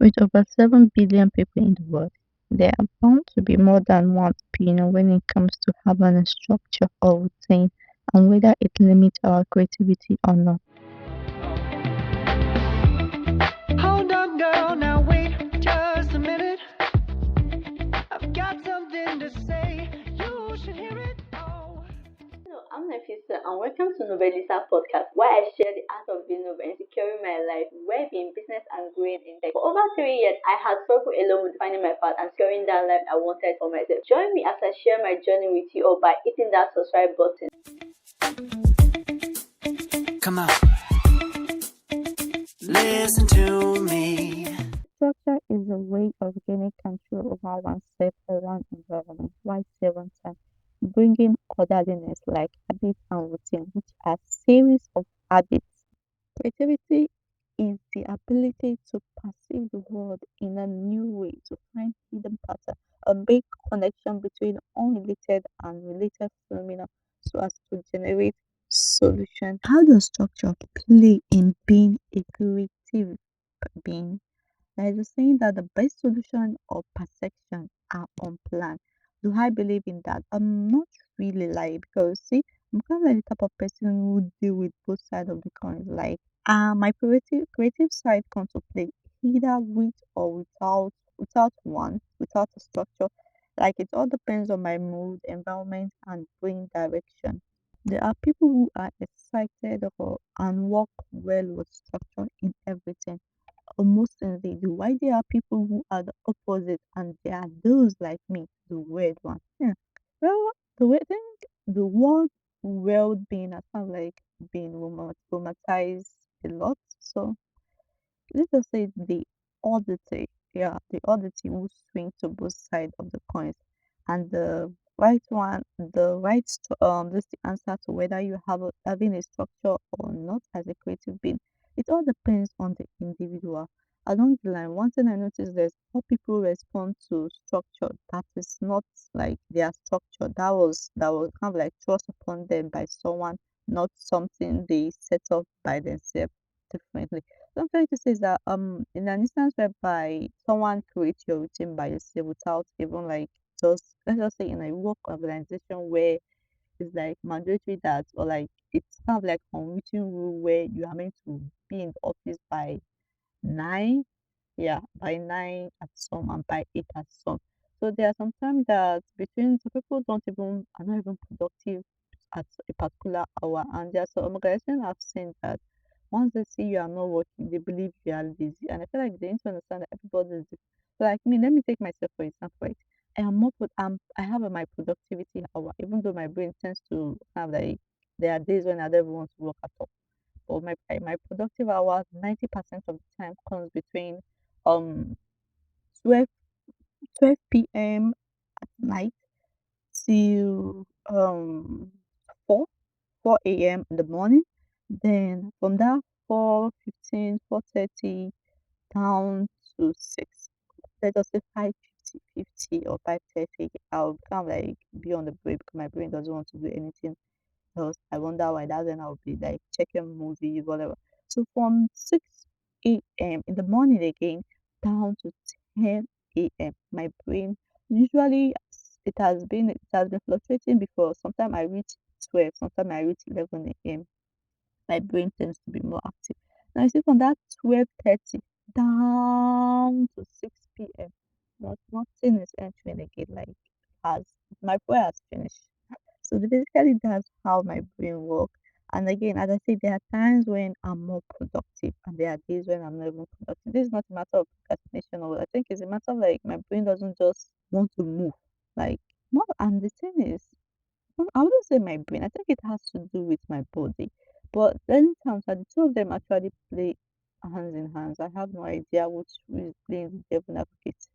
With over 7 billion people in the world, there are bound to be more than one opinion when it comes to having a structure or routine and whether it limits our creativity or not. Hold up, girl, now wait just a minute. I've got something to say. You should hear it. Oh. Hello, I'm Nafisa and welcome to Novelisa Podcast, where I share the art of being novel and securing my life, where being business and growing in tech. For over 3 years, I had struggled alone with finding my path and securing that life I wanted for myself. Join me as I share my journey with you all by hitting that subscribe button. Come on, listen to me. Structure is a way of gaining control over oneself or one environment while saving time, bringing orderliness like habits and routine, which are series of habits. Creativity is the ability to perceive the world in a new way, to find hidden patterns, and make connection between unrelated and related phenomena so as to generate solutions. How does structure play in being a creative being? There is a saying that the best solution or perception are unplanned. Do I believe in that? I'm not really like because see, I'm kind of like the type of person who deal with both sides of the coin. Like, my creative side comes to play either with or without one, without a structure. Like it all depends on my mood, environment, and brain direction. There are people who are excited or and work well with structure in everything almost indeed. Why there are people who are the opposite and there are those like me, the weird one. Yeah. Well, the weird thing, the word well-being has kind of like been romanticized a lot. So let's just say the oddity, yeah, the oddity will swing to both sides of the coins, and the right one, the right, this the answer to whether you have having a structure or not as a creative being. It all depends on the individual. Along the line, one thing I noticed is how people respond to structure that is not like their structure. That was kind of like thrust upon them by someone, not something they set up by themselves differently. So I'm trying to say is that in an instance whereby someone creates your routine by yourself without even like just let's just say in a work organization where it's like mandatory that or like it's kind of like unwritten rule where you are meant to be in the office by 9, yeah, by 9 at some and by 8 at some. So there are some times that between some people don't even are not even productive at a particular hour, and there are some organizations I've seen that once they see you are not working, they believe you are lazy. And I feel like they need to understand that everybody is different. So like me, let me take myself for example, right? I am more I have my productivity hour, even though my brain tends to have like there are days when I don't even want to work at all. But my productive hours 90% of the time comes between um 12 p.m. at night till 4 4 a.m. in the morning. Then from that 4:15, 4:30 down to 6. Let us say 5:50 or 5:30. I'll kind of like be on the break because my brain doesn't want to do anything else. I wonder why that's when I'll be like checking movies, whatever. So from 6 a.m. in the morning again down to 10 a.m. My brain usually it has been fluctuating before. Sometimes I reach 12, sometimes I reach 11 a.m. My brain tends to be more active. Now you see from that 12:30 down to 6 p.m. Nothing is entering again. Like as my brain has finished. So basically that's how my brain works. And again, as I said, there are times when I'm more productive and there are days when I'm not even productive. This is not a matter of procrastination or I think it's a matter of like my brain doesn't just want to move. Like more and the thing is I wouldn't say my brain. I think it has to do with my body. But then times the two of them actually play hands in hands. I have no idea which is playing the devil advocate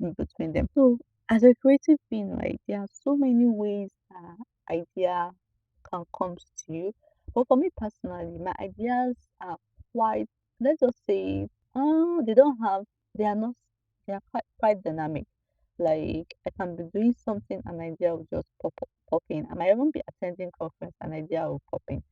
in between them. So as a creative being, right, there are so many ways idea can come to you. But for me personally, my ideas are quite let's just say they don't have they are not they are quite dynamic. Like I can be doing something, an idea will just pop in. I might even be attending conference, an idea will pop in.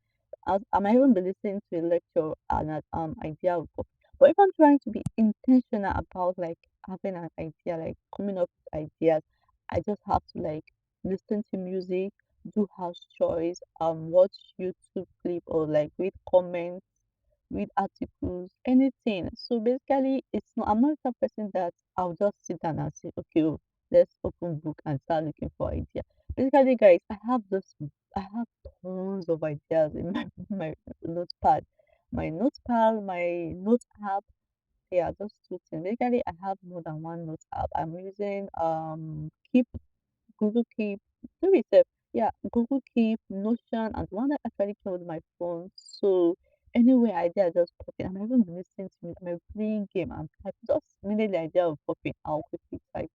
I might even be listening to a lecture, and an idea will pop. But if I'm trying to be intentional about like having an idea, like coming up with ideas, I just have to like listen to music, do house chores, watch YouTube clip or like read comments, read articles, anything. So basically, it's not. I'm not the person that I'll just sit down and say, okay, oh, let's open book and start looking for idea. Basically, guys, I have this. I have tons of ideas in my my notepad, my note app. Yeah, those two things. Basically, I have more than one note app. I'm using Keep, Google Keep, do it sef. Yeah, Google Keep, Notion, and one that actually came with my phone. So anywhere idea just pop in. I'm even listening to music, I'm playing game, and I just needed the idea of popping. I'll quickly type.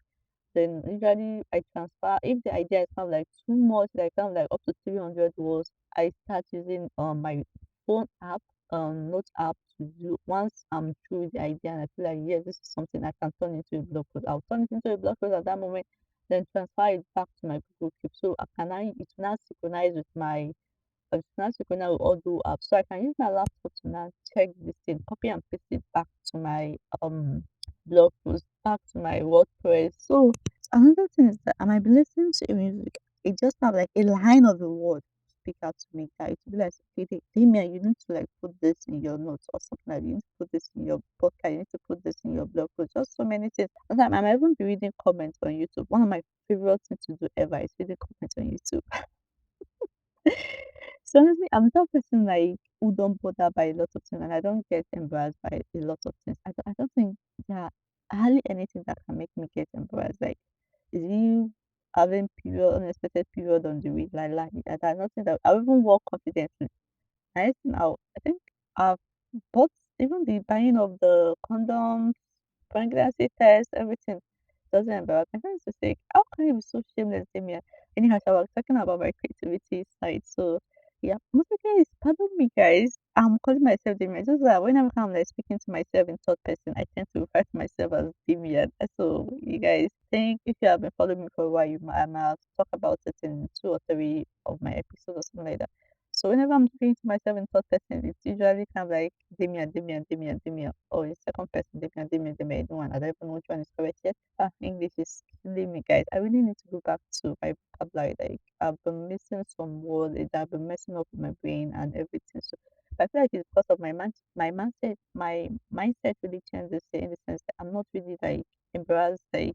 Then usually I transfer if the idea is kind of like too much, like kind of like up to 300 words, I start using my phone app, note app to do once I'm through with the idea and I feel like yes, this is something I can turn into a blog post. I'll turn it into a blog post at that moment, then transfer it back to my Google Keep. So I can now it will now synchronize with my now synchronize with Audio app. So I can use my laptop to now check this thing, copy and paste it back to my blog post, back to my WordPress. So another thing is that I might be listening to a music. It just have like a line of a word speak out to me that it will be like, okay, Damien, you need to like put this in your notes or something like that. You need to put this in your podcast, you need to put this in your blog post. Just so many things. Sometimes I might even be reading comments on YouTube. One of my favorite things to do ever is reading comments on YouTube. So honestly, I'm the type of person like who don't bother by a lot of things, and I don't get embarrassed by a lot of things. I don't think there are hardly anything that can make me get embarrassed. Like, is you having period, unexpected period on the week, like that. Nothing that I even walk confidently. Anything out. I think I've bought even the buying of the condoms, pregnancy test, everything doesn't embarrass me. I used to say, how can you be so shameless, Damien? Anyhow, I was talking about my creativity side. So yeah, most of guys, pardon me guys. I'm calling myself Damien. Just that whenever I'm like speaking to myself in third person, I tend to refer to myself as Damien. So you guys think if you have been following me for a while, I might have talked about it in two or three of my episodes or something like that. So whenever I'm speaking to myself in third person, it's usually kind of like Damien, Damien, Damien, Damien, or in second person, Damien, Damien, Damien, anyone. I don't even know which one is correct yet. English is killing me, guys. I really need to go back to my vocabulary. Like I've been missing some words that have been messing up with my brain and everything. So I feel like it's because of my mindset really changed this year in the sense that I'm not really like embarrassed, like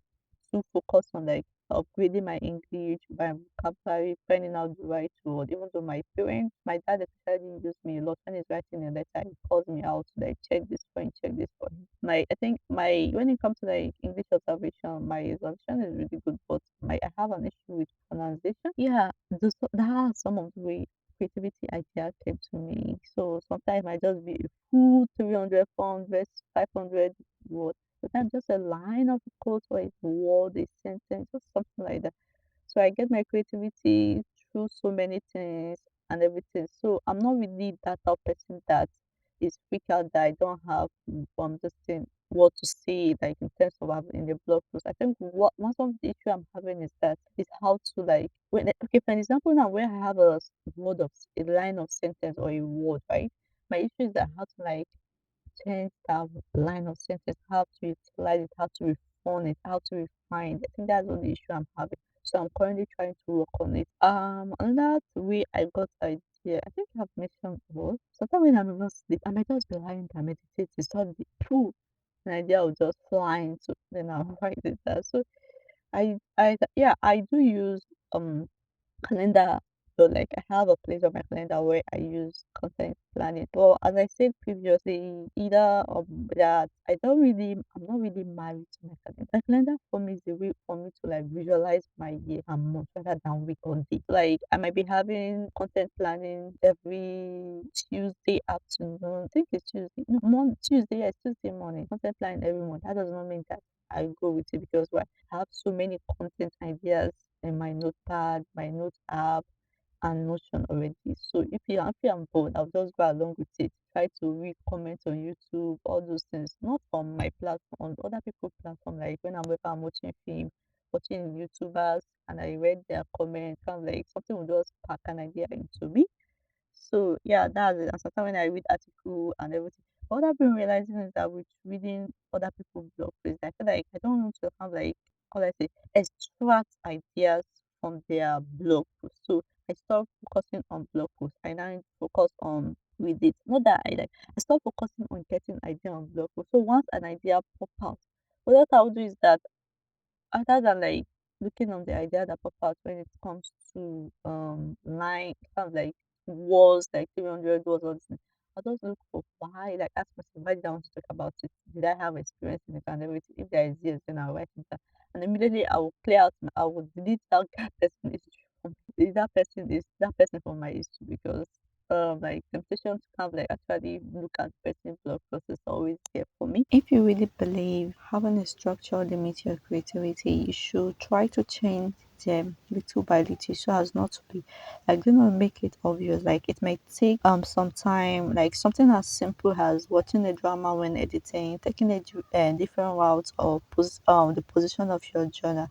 too focused on like upgrading my English, my vocabulary, finding out the right word. Even though my parents, my dad especially used me a lot when he's writing a letter, he calls me out to like check this point, check this point. My I think my when it comes to like English observation, my observation is really good, but my I have an issue with pronunciation. Yeah, that's some of the way creativity idea came to me. So sometimes I just be a full 300, 400, 500 words. Sometimes just a line of code or a word, a sentence, or something like that. So I get my creativity through so many things and everything. So I'm not really that type of person that is freak out that I don't have this thing what to say like in terms of having in the blog post. I think what one of the issue I'm having is that is how to like when okay for an example now where I have word of a line of sentence or a word, right? My issue is that how to like change that line of sentence, how to utilize it, how to refine it, how to refine it. I think that's the only issue I'm having. So I'm currently trying to work on it. Another way I got idea, I think I've mentioned before. Sometimes when I'm even sleep, I might just be lying there meditating, suddenly poof, an idea will just fly into then I'll write it down. So yeah, I do use calendar. So like I have a place on my calendar where I use content planning. But as I said previously, either that I'm not really married to my calendar. My calendar for me is a way for me to like visualize my year and month rather than week or day. Like I might be having content planning every Tuesday afternoon. I think it's Tuesday. No, Tuesday, yes, Tuesday morning. Content planning every month. That does not mean that I go with it because why? I have so many content ideas in my notepad, my note app, and Notion already. So if I'm bored, I'll just go along with it. Try to read comments on YouTube, all those things. Not on my platform, on other people's platform. Like when I'm watching film, watching YouTubers, and I read their comments, kind of like something will just spark an idea into me. So yeah, that's it. And sometimes when I read article and everything. What I've been realizing is that with reading other people's blog posts, I feel like I don't want to have like how do I say extract ideas from their blog posts. So I stopped focusing on blog posts. I now focus on with it. Not that I like I stopped focusing on getting idea on blog posts. So once an idea pop out, what I'll do is that other than like looking on the idea that pop out when it comes to line kind of like words like 300 words or something, I just look for why, like ask myself why did I want to talk about it? Did I have experience in it and everything? If there is yes, then I'll write it down. And immediately I will clear out I will delete that person issue. That person from my history because like temptation to kind of like actually look at person blog post is always there for me. If you really believe having a structure limits your creativity, you should try to change them little by little so as not to be like do not make it obvious. Like it may take some time, like something as simple as watching a drama when editing, taking a different route or the position of your journal.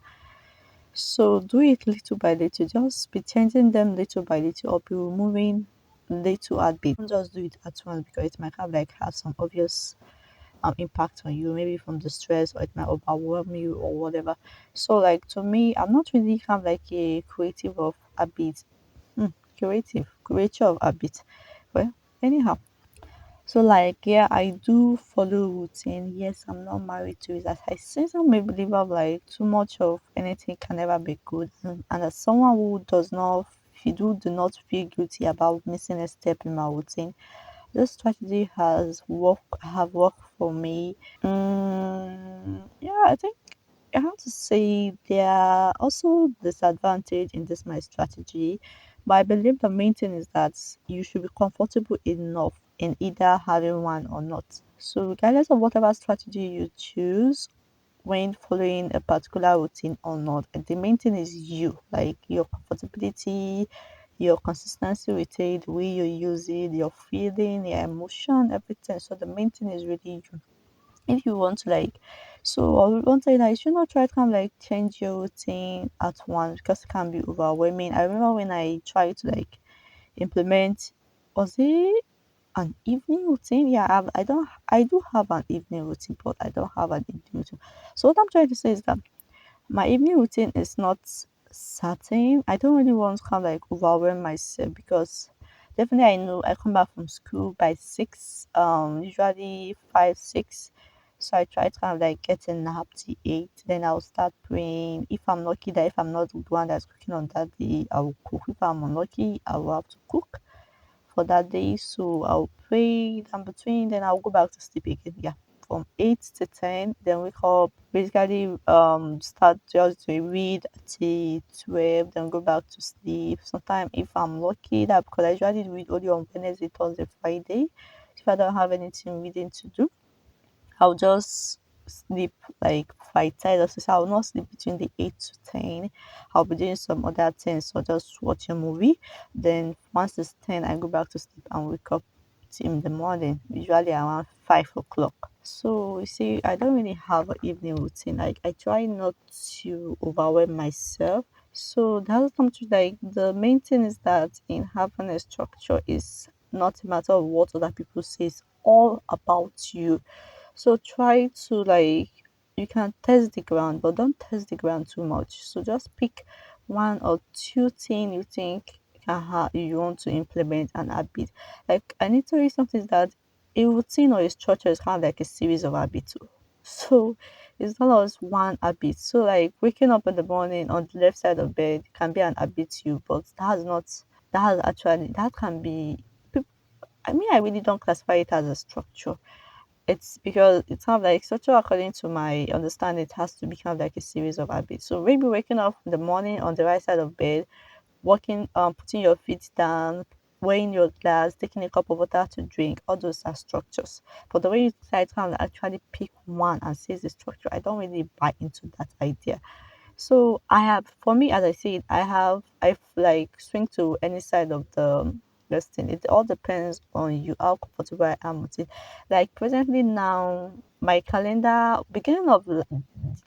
So do it little by little. Just be changing them little by little or be removing little at bit. Don't just do it at once because it might have some obvious impact on you, maybe from the stress or it might overwhelm you or whatever. So like to me, I'm not really kind of like a creative of habit. Creature of habit. Well, anyhow. So like yeah, I do follow routine. Yes, I'm not married to it. As I since I'm a believer of like too much of anything can never be good. And as someone who does not do not feel guilty about missing a step in my routine, this strategy have worked for me. Yeah, I think I have to say there are also disadvantage in this my strategy, but I believe the main thing is that you should be comfortable enough in either having one or not. So regardless of whatever strategy you choose when following a particular routine or not, the main thing is you, like your comfortability, your consistency with it, the way you use it, your feeling, your emotion, everything. So the main thing is really you if you want to like so I would want to say that you should not try to kind of like change your routine at once because it can be overwhelming. I remember when I tried to like implement was it an evening routine? Yeah, I do have an evening routine, but I don't have an evening routine. So what I'm trying to say is that my evening routine is not certain. I don't really want to kind of like overwhelm myself because definitely I know I come back from school by 6, usually 5, 6. So I try to kind of like get a nap till 8. Then I'll start praying. If I'm lucky that if I'm not the one that's cooking on that day, I will cook. If I'm unlucky, I will have to cook for that day. So I'll pray then between then I'll go back to sleep again. Yeah. From 8 to 10, then wake up, basically start just to read till 12, then go back to sleep. Sometimes if I'm lucky that because I usually read only on Wednesday, Thursday, Friday. If I don't have anything reading to do, I'll just sleep like by tired so I will not sleep between the 8 to 10. I'll be doing some other things or just watch a movie. Then once it's 10 I go back to sleep and wake up in the morning, usually around 5 o'clock. So you see, I don't really have an evening routine. Like I try not to overwhelm myself. So that's something like the main thing is that in having a structure is not a matter of what other people say, it's all about you. So try to like you can test the ground, but don't test the ground too much. So just pick one or two things you think you want to implement and habit. Like I need to read something that a routine or a structure is kind of like a series of habits. Too. So it's not always one habit. So like waking up in the morning on the left side of bed can be an habit to you, but that can be I mean I really don't classify it as a structure. It's because it's kind of like structure according to my understanding, it has to be kind of like a series of habits. So maybe waking up in the morning on the right side of bed, walking, putting your feet down, weighing your glass, taking a cup of water to drink, all those are structures. But the way you decide to kind of actually pick one and say the structure, I don't really buy into that idea. So I have, for me, as I said, I've like swing to any side of the this thing. It all depends on you how comfortable I am with it. Like presently now, my calendar beginning of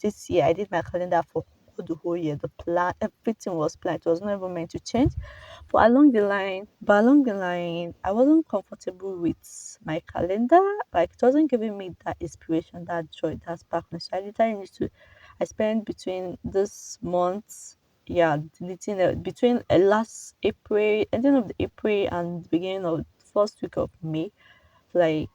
this year, I did my calendar for for the whole year. The plan, everything was planned. It was not even meant to change. But along the line, I wasn't comfortable with my calendar. Like it wasn't giving me that inspiration, that joy, that sparkness. So I literally need to. I spent between this month, yeah, deleting between last April, ending of the April and the beginning of first week of May, like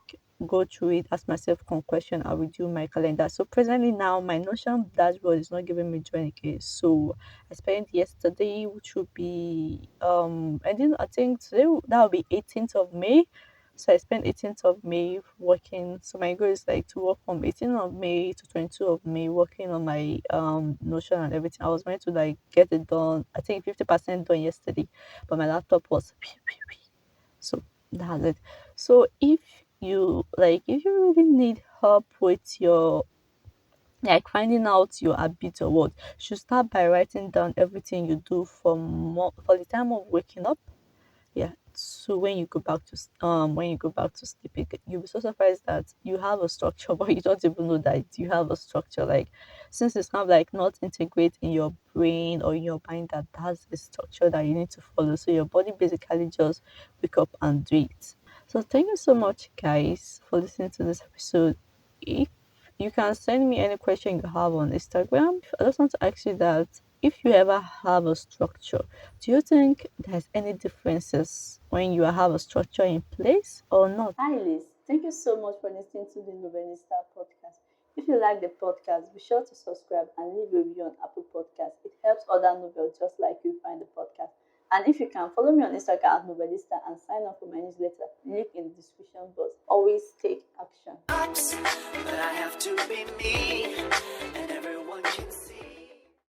go through it, ask myself one question, I'll review my calendar. So presently now my Notion dashboard is not giving me joy again. So I spent yesterday, which would be ending I think today that will be 18th of May. So I spent 18th of May working. So my goal is like to work from 18th of May to 22 of May working on my Notion and everything. I was meant to like get it done. I think 50% done yesterday, but my laptop was so that's it. So if you really need help with your like finding out your habit or what, you should start by writing down everything you do for the time of waking up. Yeah. So when you go back to sleep, you'll be so surprised that you have a structure, but you don't even know that you have a structure. Like since it's kind of like not integrate in your brain or in your mind that that's a structure that you need to follow. So your body basically just wake up and do it. So thank you so much, guys, for listening to this episode. If you can send me any question you have on Instagram. I just want to ask you that if you ever have a structure, do you think there's any differences when you have a structure in place or not? Hi, Liz. Thank you so much for listening to the Novelista podcast. If you like the podcast, be sure to subscribe and leave a review on Apple Podcasts. It helps other novels just like you find the podcast. And if you can, follow me on Instagram at Novelista and sign up for my newsletter. Link in the description box. Always take action. But I have to be me, and